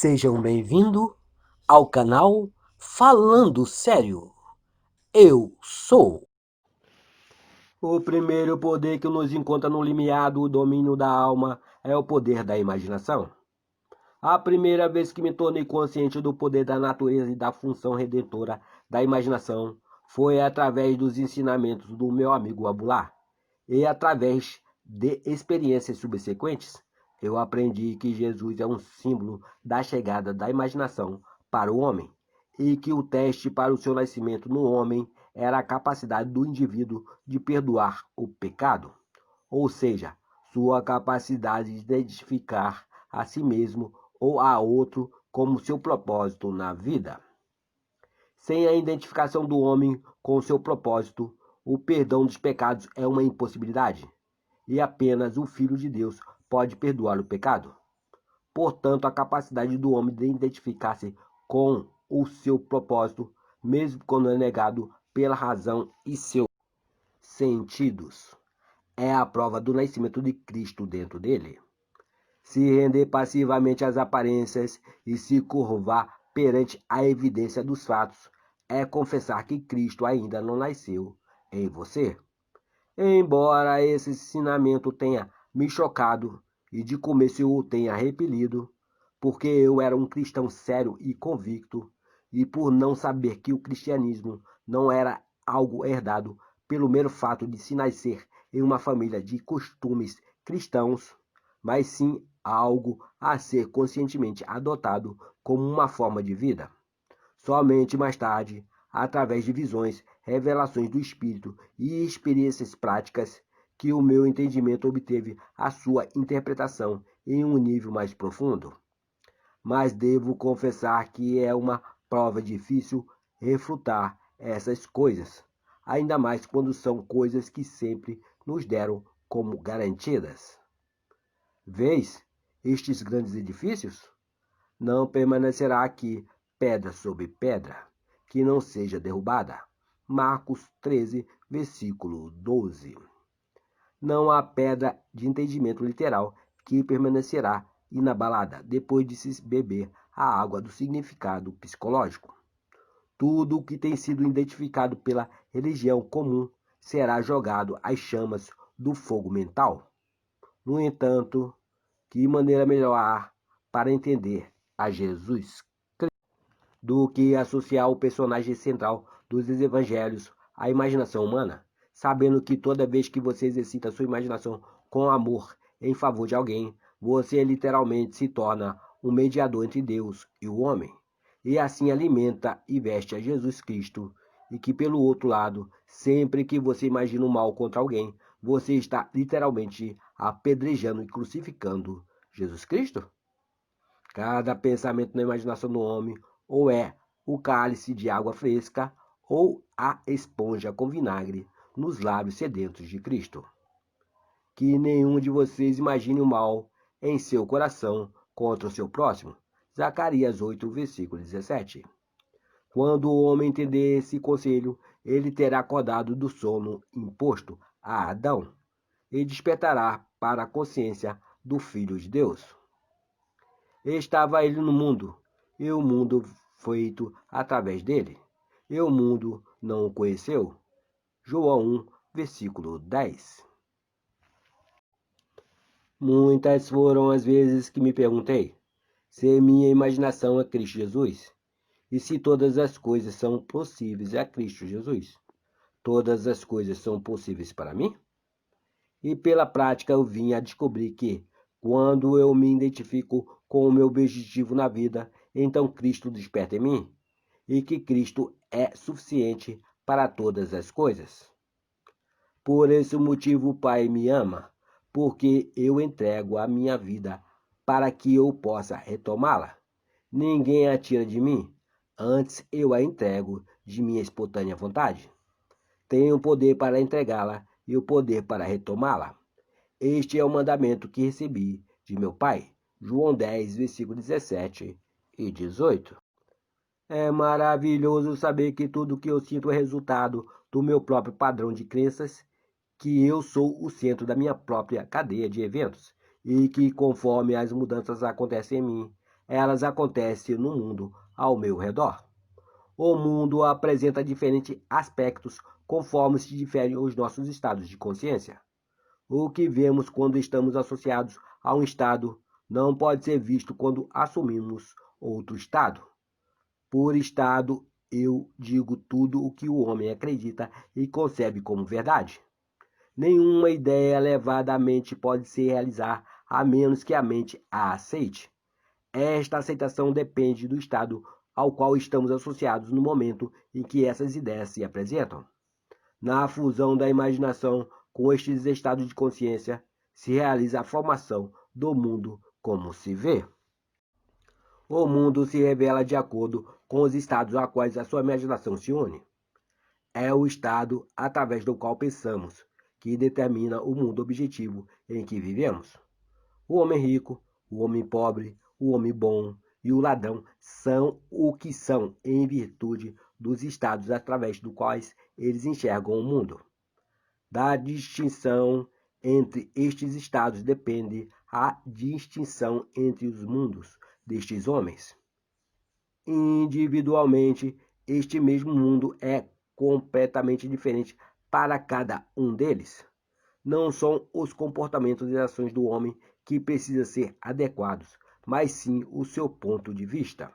Sejam bem-vindos ao canal Falando Sério. Eu sou. O primeiro poder que nos encontra no limiar do domínio da alma é o poder da imaginação. A primeira vez que me tornei consciente do poder da natureza e da função redentora da imaginação foi através dos ensinamentos do meu amigo Abulá. E através de experiências subsequentes, eu aprendi que Jesus é um símbolo da chegada da imaginação para o homem, e que o teste para o seu nascimento no homem era a capacidade do indivíduo de perdoar o pecado, ou seja, sua capacidade de identificar a si mesmo ou a outro como seu propósito na vida. Sem a identificação do homem com seu propósito, o perdão dos pecados é uma impossibilidade, e apenas o Filho de Deus pode perdoar o pecado. Portanto, a capacidade do homem de identificar-se com o seu propósito, mesmo quando é negado pela razão e seus sentidos, é a prova do nascimento de Cristo dentro dele. Se render passivamente às aparências e se curvar perante a evidência dos fatos é confessar que Cristo ainda não nasceu em você. Embora esse ensinamento tenha me chocado e de começo eu o tenha repelido, porque eu era um cristão sério e convicto, e por não saber que o cristianismo não era algo herdado pelo mero fato de se nascer em uma família de costumes cristãos, mas sim algo a ser conscientemente adotado como uma forma de vida. Somente mais tarde, através de visões, revelações do Espírito e experiências práticas, que o meu entendimento obteve a sua interpretação em um nível mais profundo. Mas devo confessar que é uma prova difícil refutar essas coisas, ainda mais quando são coisas que sempre nos deram como garantidas. Vês estes grandes edifícios? Não permanecerá aqui pedra sobre pedra, que não seja derrubada. Marcos 13, versículo 12. Não há pedra de entendimento literal que permanecerá inabalada depois de se beber a água do significado psicológico. Tudo o que tem sido identificado pela religião comum será jogado às chamas do fogo mental. No entanto, que maneira melhor há para entender a Jesus do que associar o personagem central dos evangelhos à imaginação humana, sabendo que toda vez que você exercita sua imaginação com amor em favor de alguém, você literalmente se torna um mediador entre Deus e o homem, e assim alimenta e veste a Jesus Cristo, e que pelo outro lado, sempre que você imagina o mal contra alguém, você está literalmente apedrejando e crucificando Jesus Cristo? Cada pensamento na imaginação do homem ou é o cálice de água fresca ou a esponja com vinagre nos lábios sedentos de Cristo. Que nenhum de vocês imagine o mal em seu coração contra o seu próximo. Zacarias 8, versículo 17. Quando o homem entender esse conselho, ele terá acordado do sono imposto a Adão e despertará para a consciência do Filho de Deus. Estava ele no mundo, e o mundo feito através dele, e o mundo não o conheceu. João 1, versículo 10. Muitas foram as vezes que me perguntei se minha imaginação é Cristo Jesus, e se todas as coisas são possíveis a Cristo Jesus. Todas as coisas são possíveis para mim? E pela prática eu vim a descobrir que, quando eu me identifico com o meu objetivo na vida, então Cristo desperta em mim, e que Cristo é suficiente para todas as coisas. Por esse motivo o Pai me ama, porque eu entrego a minha vida para que eu possa retomá-la. Ninguém a tira de mim, antes eu a entrego de minha espontânea vontade. Tenho o poder para entregá-la e o poder para retomá-la. Este é o mandamento que recebi de meu Pai. João 10, versículo 17 e 18. É maravilhoso saber que tudo que eu sinto é resultado do meu próprio padrão de crenças, que eu sou o centro da minha própria cadeia de eventos e que, conforme as mudanças acontecem em mim, elas acontecem no mundo ao meu redor. O mundo apresenta diferentes aspectos conforme se diferem os nossos estados de consciência. O que vemos quando estamos associados a um estado não pode ser visto quando assumimos outro estado. Por estado, eu digo tudo o que o homem acredita e concebe como verdade. Nenhuma ideia levada à mente pode se realizar a menos que a mente a aceite. Esta aceitação depende do estado ao qual estamos associados no momento em que essas ideias se apresentam. Na fusão da imaginação com estes estados de consciência, se realiza a formação do mundo como se vê. O mundo se revela de acordo com os estados a quais a sua imaginação se une. É o estado através do qual pensamos que determina o mundo objetivo em que vivemos. O homem rico, o homem pobre, o homem bom e o ladrão são o que são em virtude dos estados através dos quais eles enxergam o mundo. Da distinção entre estes estados depende a distinção entre os mundos destes homens. Individualmente, este mesmo mundo é completamente diferente para cada um deles. Não são os comportamentos e ações do homem que precisam ser adequados, mas sim o seu ponto de vista.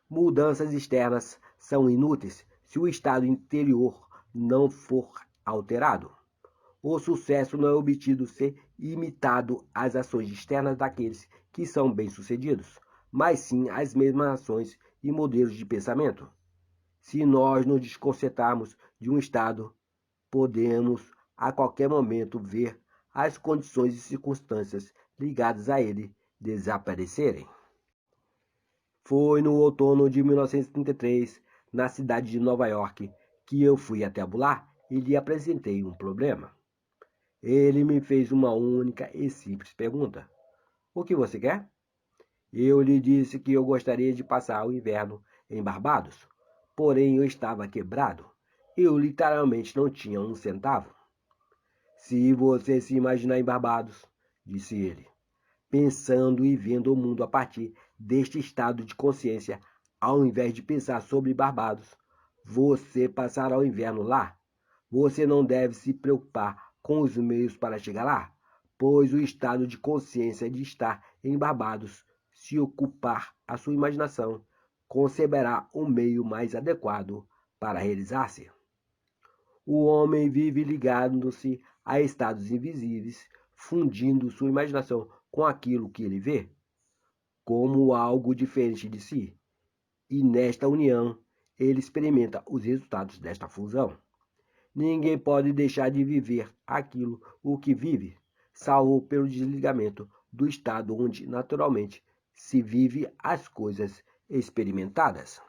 Mudanças externas são inúteis se o estado interior não for alterado. O sucesso não é obtido se imitado as ações externas daqueles que são bem-sucedidos, mas sim as mesmas ações e modelos de pensamento. Se nós nos desconcertarmos de um estado, podemos a qualquer momento ver as condições e circunstâncias ligadas a ele desaparecerem. Foi no outono de 1933, na cidade de Nova York, que eu fui até Bular e lhe apresentei um problema. Ele me fez uma única e simples pergunta: o que você quer? Eu lhe disse que eu gostaria de passar o inverno em Barbados, porém eu estava quebrado. Eu literalmente não tinha um centavo. Se você se imaginar em Barbados, disse ele, pensando e vendo o mundo a partir deste estado de consciência, ao invés de pensar sobre Barbados, você passará o inverno lá. Você não deve se preocupar com os meios para chegar lá, pois o estado de consciência de estar em Barbados, se ocupar a sua imaginação, conceberá o meio mais adequado para realizar-se. O homem vive ligando-se a estados invisíveis, fundindo sua imaginação com aquilo que ele vê, como algo diferente de si, e nesta união ele experimenta os resultados desta fusão. Ninguém pode deixar de viver aquilo o que vive, salvo pelo desligamento do estado onde naturalmente se vive as coisas experimentadas.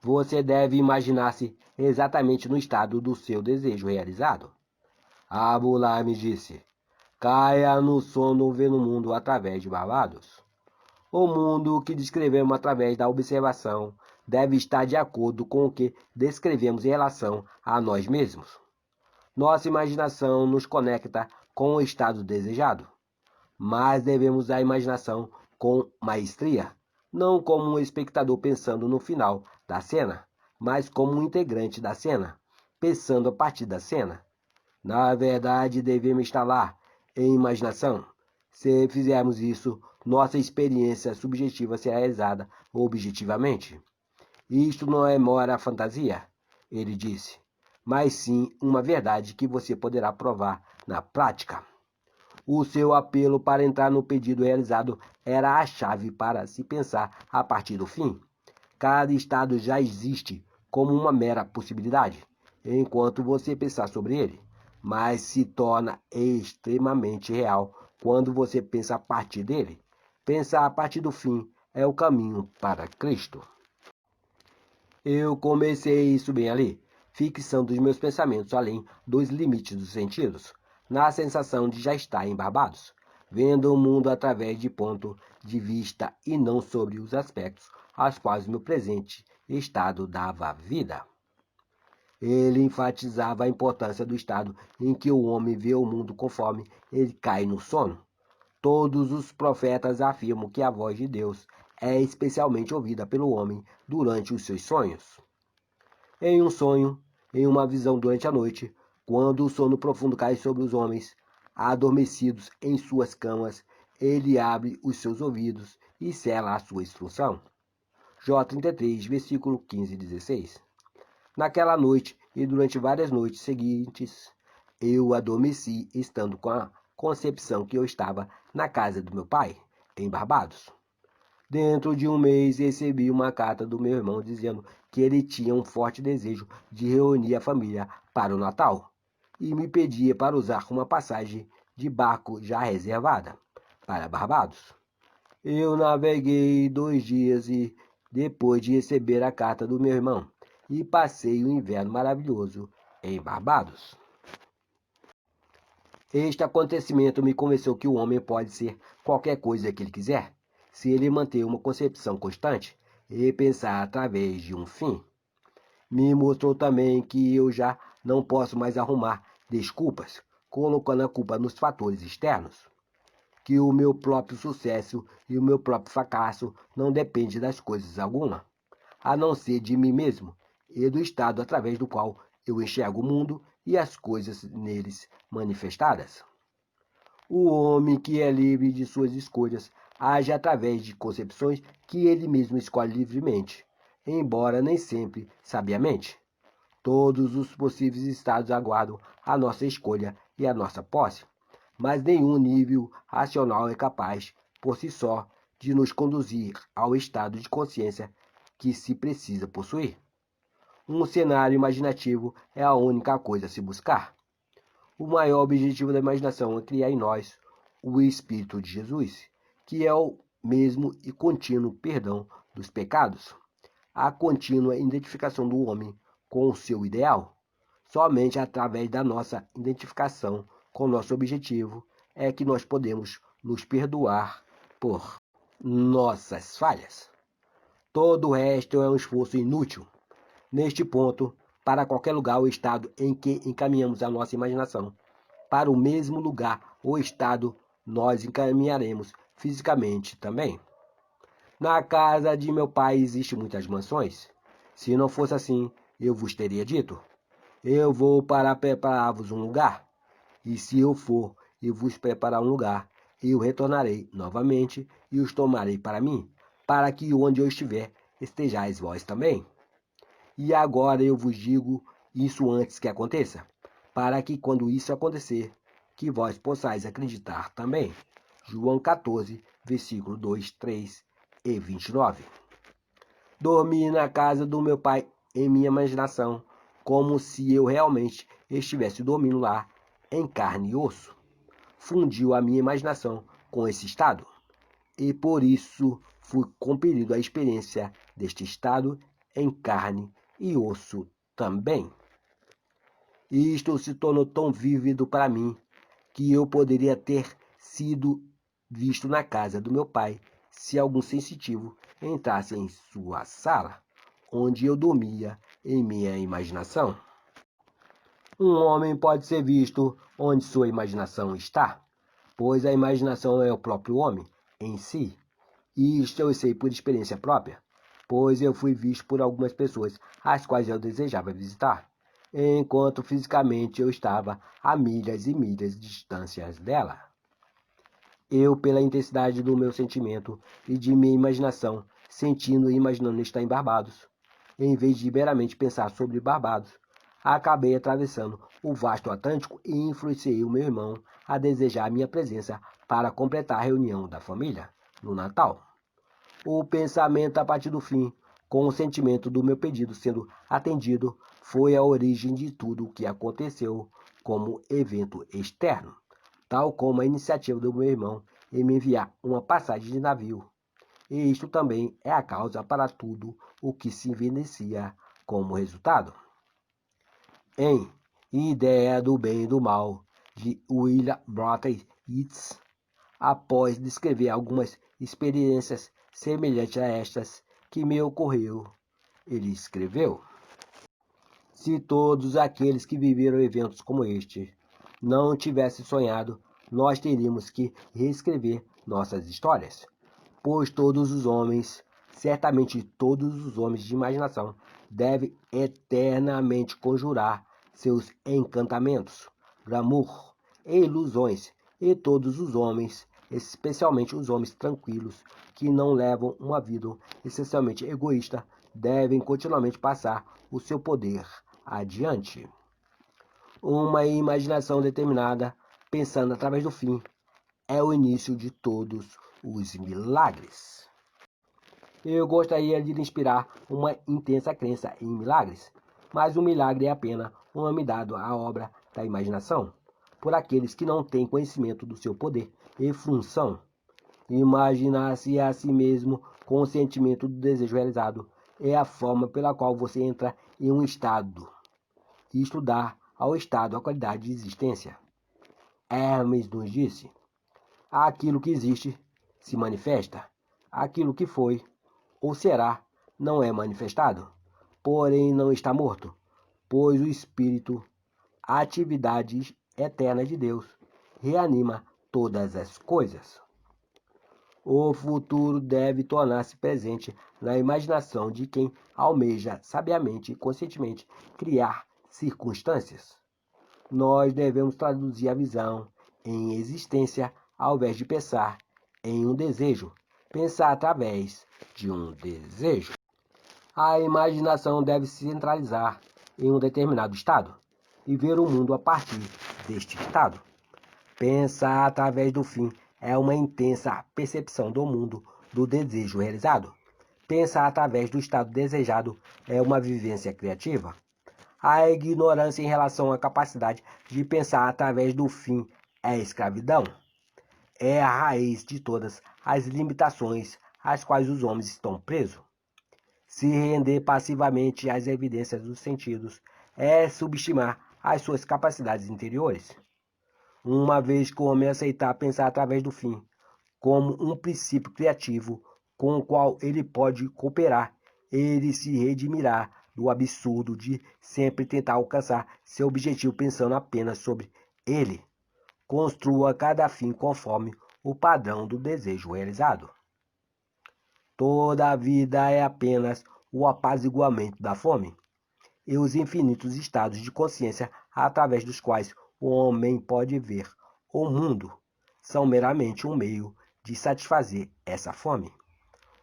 Você deve imaginar-se exatamente no estado do seu desejo realizado. Abulai me disse: caia no sono vendo o mundo através de Barbados. O mundo que descrevemos através da observação deve estar de acordo com o que descrevemos em relação a nós mesmos. Nossa imaginação nos conecta com o estado desejado, mas devemos usar a imaginação com maestria, não como um espectador pensando no final da cena, mas como um integrante da cena, pensando a partir da cena. Na verdade, devemos estar lá, em imaginação. Se fizermos isso, nossa experiência subjetiva será realizada objetivamente. Isto não é mera fantasia, ele disse, mas sim uma verdade que você poderá provar na prática. O seu apelo para entrar no pedido realizado era a chave para se pensar a partir do fim. Cada estado já existe como uma mera possibilidade, enquanto você pensar sobre ele, mas se torna extremamente real quando você pensa a partir dele. Pensar a partir do fim é o caminho para Cristo. Eu comecei isso bem ali, fixando os meus pensamentos além dos limites dos sentidos, na sensação de já estar em Barbados, vendo o mundo através de ponto de vista e não sobre os aspectos aos quais meu presente estado dava vida. Ele enfatizava a importância do estado em que o homem vê o mundo conforme ele cai no sono. Todos os profetas afirmam que a voz de Deus é especialmente ouvida pelo homem durante os seus sonhos. Em um sonho, em uma visão durante a noite, quando o sono profundo cai sobre os homens, adormecidos em suas camas, ele abre os seus ouvidos e sela a sua instrução. Jó 33, versículo 15 e 16. Naquela noite e durante várias noites seguintes, eu adormeci estando com a concepção que eu estava na casa do meu pai, em Barbados. Dentro de um mês recebi uma carta do meu irmão dizendo que ele tinha um forte desejo de reunir a família para o Natal e me pedia para usar uma passagem de barco já reservada para Barbados. Eu naveguei 2 dias e, depois de receber a carta do meu irmão, e passei o inverno maravilhoso em Barbados. Este acontecimento me convenceu que o homem pode ser qualquer coisa que ele quiser, se ele manter uma concepção constante e pensar através de um fim. Me mostrou também que eu já não posso mais arrumar desculpas, colocando a culpa nos fatores externos. Que o meu próprio sucesso e o meu próprio fracasso não dependem das coisas alguma, a não ser de mim mesmo e do estado através do qual eu enxergo o mundo e as coisas neles manifestadas. O homem que é livre de suas escolhas age através de concepções que ele mesmo escolhe livremente, embora nem sempre sabiamente. Todos os possíveis estados aguardam a nossa escolha e a nossa posse, mas nenhum nível racional é capaz, por si só, de nos conduzir ao estado de consciência que se precisa possuir. Um cenário imaginativo é a única coisa a se buscar. O maior objetivo da imaginação é criar em nós o Espírito de Jesus, que é o mesmo e contínuo perdão dos pecados, a contínua identificação do homem com o seu ideal. Somente através da nossa identificação com o nosso objetivo é que nós podemos nos perdoar por nossas falhas. Todo o resto é um esforço inútil. Neste ponto, para qualquer lugar ou estado em que encaminhamos a nossa imaginação, para o mesmo lugar ou estado nós encaminharemos fisicamente também. Na casa de meu pai existem muitas mansões. Se não fosse assim, eu vos teria dito: eu vou para preparar-vos um lugar. E se eu for e vos preparar um lugar, eu retornarei novamente e os tomarei para mim, para que onde eu estiver, estejais vós também. E agora eu vos digo isso antes que aconteça, para que quando isso acontecer, que vós possais acreditar também. João 14, versículo 2, 3 e 29. Dormi na casa do meu pai em minha imaginação, como se eu realmente estivesse dormindo lá, em carne e osso. Fundiu a minha imaginação com esse estado, e por isso fui compelido à experiência deste estado em carne e osso também. E isto se tornou tão vívido para mim que eu poderia ter sido visto na casa do meu pai se algum sensitivo entrasse em sua sala, onde eu dormia em minha imaginação. Um homem pode ser visto onde sua imaginação está, pois a imaginação é o próprio homem em si. E isto eu sei por experiência própria, pois eu fui visto por algumas pessoas as quais eu desejava visitar, enquanto fisicamente eu estava a milhas e milhas de distâncias dela. Eu, pela intensidade do meu sentimento e de minha imaginação, sentindo e imaginando estar em Barbados, em vez de meramente pensar sobre Barbados, acabei atravessando o vasto Atlântico e influenciei o meu irmão a desejar a minha presença para completar a reunião da família no Natal. O pensamento a partir do fim, com o sentimento do meu pedido sendo atendido, foi a origem de tudo o que aconteceu como evento externo, tal como a iniciativa do meu irmão em me enviar uma passagem de navio. E isto também é a causa para tudo o que se evidencia como resultado. Em Ideia do Bem e do Mal, de William Broughton Yeats, após descrever algumas experiências semelhantes a estas que me ocorreu, ele escreveu: se todos aqueles que viveram eventos como este não tivessem sonhado nós teríamos que reescrever nossas histórias, pois todos os homens, certamente todos os homens de imaginação, devem eternamente conjurar seus encantamentos, glamour e ilusões, e todos os homens, especialmente os homens tranquilos, que não levam uma vida essencialmente egoísta, devem continuamente passar o seu poder adiante. Uma imaginação determinada, pensando através do fim, é o início de todos os milagres. Eu gostaria de lhe inspirar uma intensa crença em milagres, mas o milagre é apenas um nome dado à obra da imaginação, por aqueles que não têm conhecimento do seu poder e função. Imaginar-se a si mesmo com o sentimento do desejo realizado é a forma pela qual você entra em um estado e estudar ao estado a qualidade de existência. Hermes nos disse: aquilo que existe se manifesta, aquilo que foi ou será não é manifestado, porém não está morto, pois o Espírito, a atividade eterna de Deus, reanima todas as coisas. O futuro deve tornar-se presente na imaginação de quem almeja sabiamente e conscientemente criar circunstâncias. Nós devemos traduzir a visão em existência ao invés de pensar em um desejo, pensar através de um desejo. A imaginação deve se centralizar em um determinado estado e ver o mundo a partir deste estado. Pensar através do fim é uma intensa percepção do mundo do desejo realizado. Pensar através do estado desejado é uma vivência criativa. A ignorância em relação à capacidade de pensar através do fim é escravidão. É a raiz de todas as limitações às quais os homens estão presos. Se render passivamente às evidências dos sentidos é subestimar as suas capacidades interiores. Uma vez que o homem aceitar pensar através do fim como um princípio criativo com o qual ele pode cooperar, ele se redimirá do absurdo de sempre tentar alcançar seu objetivo pensando apenas sobre ele. Construa cada fim conforme o padrão do desejo realizado. Toda a vida é apenas o apaziguamento da fome e os infinitos estados de consciência através dos quais o homem pode ver o mundo são meramente um meio de satisfazer essa fome.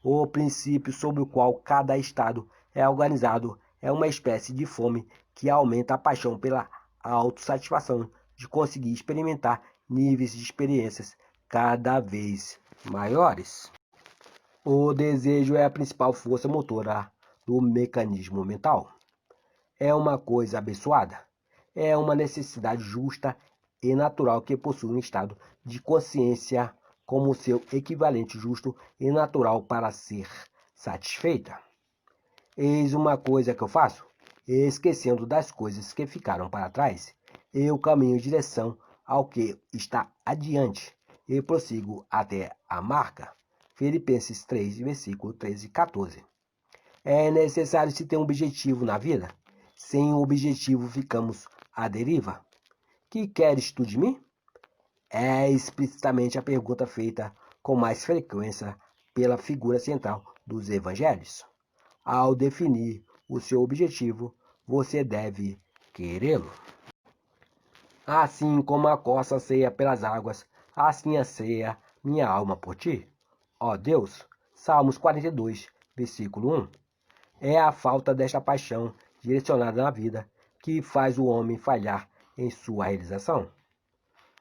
O princípio sobre o qual cada estado é organizado é uma espécie de fome que aumenta a paixão pela autossatisfação de conseguir experimentar níveis de experiências cada vez maiores. O desejo é a principal força motora do mecanismo mental. É uma coisa abençoada. É uma necessidade justa e natural que possui um estado de consciência como seu equivalente justo e natural para ser satisfeita. Eis uma coisa que eu faço, esquecendo das coisas que ficaram para trás, eu caminho em direção ao que está adiante e prossigo até a marca. Filipenses 3, versículo 13 e 14. É necessário se ter um objetivo na vida. Sem o objetivo ficamos à deriva. Que queres tu de mim? É explicitamente a pergunta feita com mais frequência pela figura central dos evangelhos. Ao definir o seu objetivo, você deve querê-lo. Assim como a corça anseia pelas águas, assim anseia minha alma por ti. Ó Deus, Salmos 42, versículo 1. É a falta desta paixão direcionada na vida que faz o homem falhar em sua realização.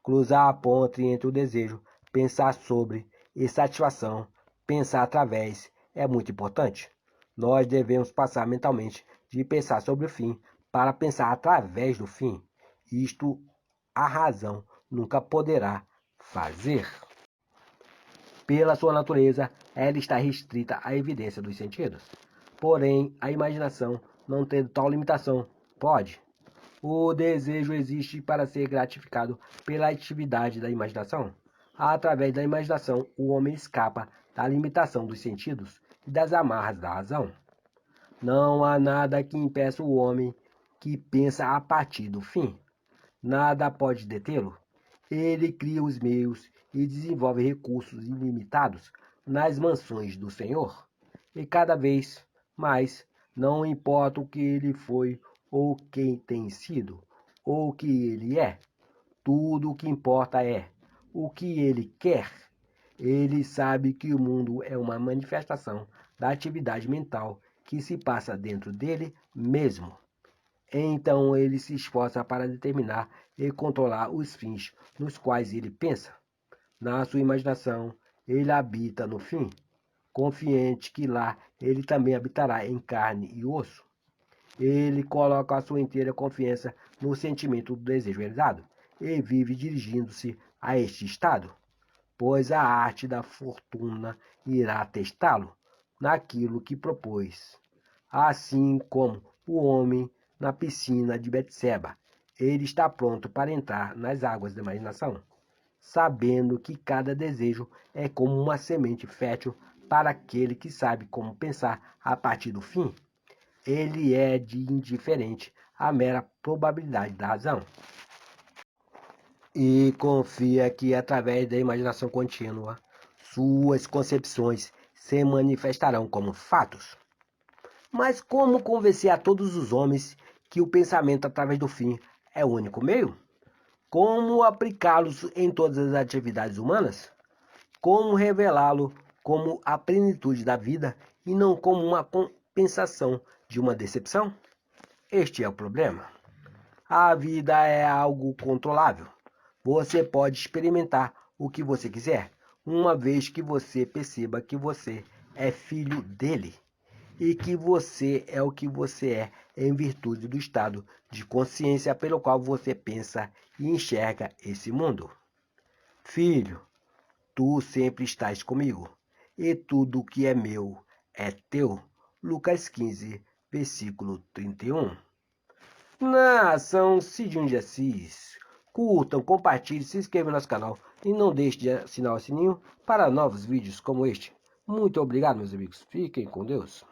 Cruzar a ponte entre o desejo, pensar sobre e satisfação, pensar através, é muito importante. Nós devemos passar mentalmente de pensar sobre o fim para pensar através do fim. Isto a razão nunca poderá fazer. Pela sua natureza, ela está restrita à evidência dos sentidos. Porém, a imaginação, não tendo tal limitação, pode. O desejo existe para ser gratificado pela atividade da imaginação. Através da imaginação, o homem escapa da limitação dos sentidos e das amarras da razão. Não há nada que impeça o homem que pensa a partir do fim. Nada pode detê-lo. Ele cria os meios e desenvolve recursos ilimitados nas mansões do Senhor. E cada vez mais, não importa o que ele foi ou quem tem sido, ou o que ele é, tudo o que importa é o que ele quer. Ele sabe que o mundo é uma manifestação da atividade mental que se passa dentro dele mesmo. Então ele se esforça para determinar e controlar os fins nos quais ele pensa. Na sua imaginação, ele habita no fim, confiante que lá ele também habitará em carne e osso. Ele coloca a sua inteira confiança no sentimento do desejo realizado e vive dirigindo-se a este estado, pois a arte da fortuna irá testá-lo naquilo que propôs. Assim como o homem na piscina de Betseba, ele está pronto para entrar nas águas da imaginação, sabendo que cada desejo é como uma semente fértil para aquele que sabe como pensar a partir do fim. Ele é de indiferente à mera probabilidade da razão e confia que, através da imaginação contínua, suas concepções se manifestarão como fatos. Mas como convencer a todos os homens que o pensamento através do fim é o único meio? Como aplicá-los em todas as atividades humanas? Como revelá-lo como a plenitude da vida e não como uma compensação de uma decepção? Este é o problema. A vida é algo controlável. Você pode experimentar o que você quiser, uma vez que você perceba que você é filho dele e que você é o que você é em virtude do estado de consciência pelo qual você pensa e enxerga esse mundo. Filho, tu sempre estás comigo, e tudo que é meu é teu. Lucas 15, versículo 31. Nação de Assis. Curtam, compartilhem, se inscrevam no nosso canal e não deixe de assinar o sininho para novos vídeos como este. Muito obrigado, meus amigos. Fiquem com Deus.